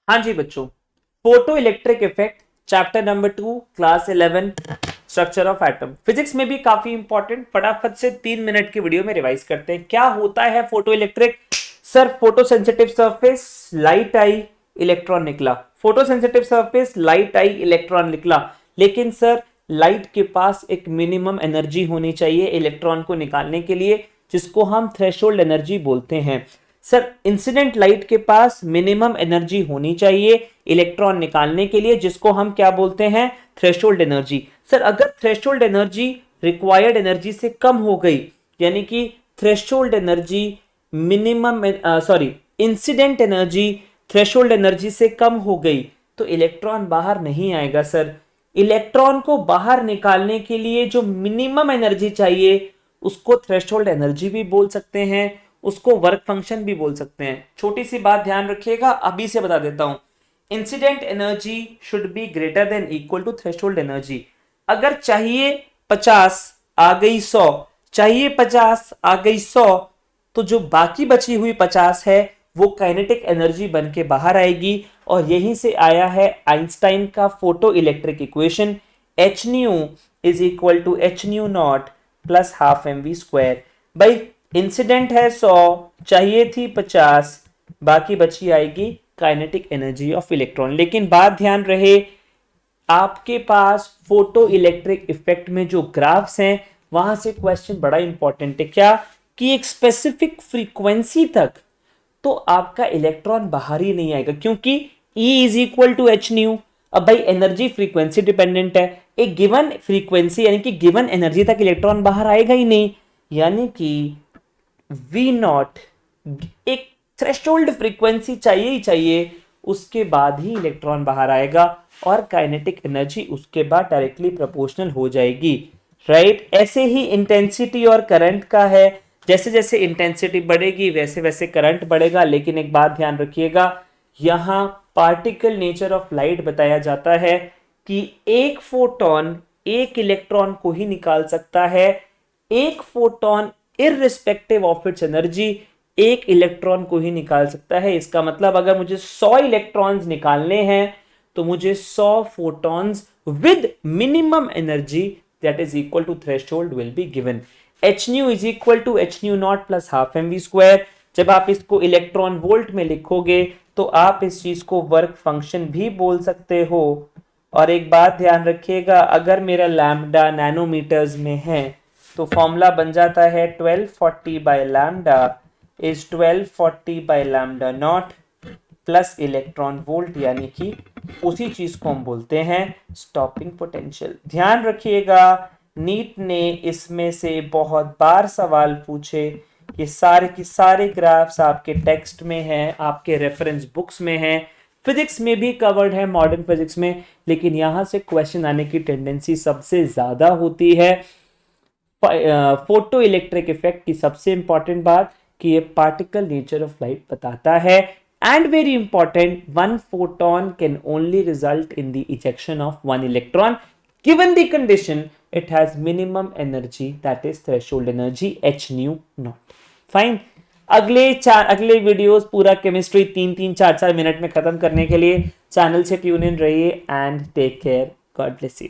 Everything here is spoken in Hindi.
हाँ जी बच्चों, photo electric effect chapter number 2 class 11 structure of atom physics में भी काफी इंपॉर्टेंट। फटाफट से 3 मिनट की वीडियो में रिवाइज करते हैं। क्या होता है photoelectric? Sir photosensitive surface, light आई, इलेक्ट्रॉन निकला। फोटो सेंसिटिव सरफेस, लाइट आई, इलेक्ट्रॉन निकला। लेकिन सर लाइट के पास एक मिनिमम एनर्जी होनी चाहिए इलेक्ट्रॉन को निकालने के लिए, जिसको हम थ्रेशोल्ड एनर्जी बोलते हैं। सर इंसिडेंट लाइट के पास मिनिमम एनर्जी होनी चाहिए इलेक्ट्रॉन निकालने के लिए, जिसको हम क्या बोलते हैं? Threshold energy. सर अगर थ्रेशोल्ड एनर्जी रिक्वायर्ड एनर्जी से कम हो गई, यानी कि threshold energy minimum incident energy threshold energy से कम हो गई, तो इलेक्ट्रॉन बाहर नहीं आएगा। सर इलेक्ट्रॉन को बाहर निकालने के लिए जो मिनिमम एनर्जी चाहिए उसको थ्रेशोल्ड एनर्जी भी बोल सकते हैं, उसको वर्क फंक्शन भी बोल सकते हैं। छोटी सी बात ध्यान रखिएगा, अभी से बता देता हूं। Incident energy should be greater than equal to threshold energy. अगर चाहिए 50 आ गई 100, चाहिए 50 आ गई 100, तो जो बाकी बची हुई 50 है वो काइनेटिक एनर्जी बन के बाहर आएगी। और यहीं से आया है आइंस्टाइन का photo electric equation, H nu is equal to H nu not plus half M V square. भाई इंसिडेंट है 100, चाहिए थी 50, बाकी बची आएगी काइनेटिक एनर्जी ऑफ इलेक्ट्रॉन। लेकिन बात ध्यान रहे, आपके पास फोटो इलेक्ट्रिक इफेक्ट में जो ग्राफ्स हैं वहां से क्वेश्चन बड़ा इंपॉर्टेंट है। क्या कि एक स्पेसिफिक फ्रीक्वेंसी तक तो आपका इलेक्ट्रॉन बाहर ही नहीं आएगा, क्योंकि E is equal to H nu. अब भाई एनर्जी फ्रीक्वेंसी डिपेंडेंट है, एक गिवन फ्रीक्वेंसी यानी कि गिवन एनर्जी तक इलेक्ट्रॉन बाहर आएगा ही नहीं, यानी कि V नॉट एक थ्रेशोल्ड फ्रीक्वेंसी चाहिए ही चाहिए, उसके बाद ही इलेक्ट्रॉन बाहर आएगा और काइनेटिक एनर्जी उसके बाद डायरेक्टली प्रोपोर्शनल हो जाएगी। राइट? ऐसे ही इंटेंसिटी और करंट का है, जैसे जैसे इंटेंसिटी बढ़ेगी वैसे वैसे करंट बढ़ेगा। लेकिन एक बात ध्यान रखिएगा, यहां पार्टिकल नेचर ऑफ लाइट बताया जाता है कि एक फोटोन एक इलेक्ट्रॉन को ही निकाल सकता है। एक photon irrespective of its energy एक इलेक्ट्रॉन को ही निकाल सकता है। इसका मतलब अगर मुझे 100 इलेक्ट्रॉन्स निकालने हैं तो मुझे 100 photons with minimum energy that is equal to threshold will be given. H nu is equal to H nu not plus half M V square. जब आप इसको इलेक्ट्रॉन वोल्ट में लिखोगे तो आप इस चीज को वर्क फंक्शन भी बोल सकते हो। और एक बात ध्यान रखिएगा, अगर मेरा लैम्डा नैनोमीटर्स में है तो फॉर्मूला बन जाता है 1240 by lambda is 1240 by lambda naught plus electron volt, यानी कि उसी चीज को हम बोलते हैं स्टॉपिंग पोटेंशियल। ध्यान रखिएगा, नीट ने इसमें से बहुत बार सवाल पूछे। ये सारे के सारे ग्राफ्स आपके टेक्स्ट में हैं, आपके रेफरेंस बुक्स में हैं, फिजिक्स में भी कवर्ड है, मॉडर्न फिजिक्स में। लेकिन यहां से क्वेश्चन आने की टेंडेंसी सबसे ज्यादा होती है फोटो इलेक्ट्रिक इफेक्ट की। सबसे इंपॉर्टेंट बात कि ये पार्टिकल नेचर ऑफ लाइट बताता है, and very important, one photon can only result in the ejection of one electron given the condition it has minimum energy that is threshold energy h nu naught. Fine. अगले वीडियोस पूरा केमिस्ट्री 3-4 मिनट में खत्म करने के लिए चैनल से ट्यून इन रहिए and take care. God bless you.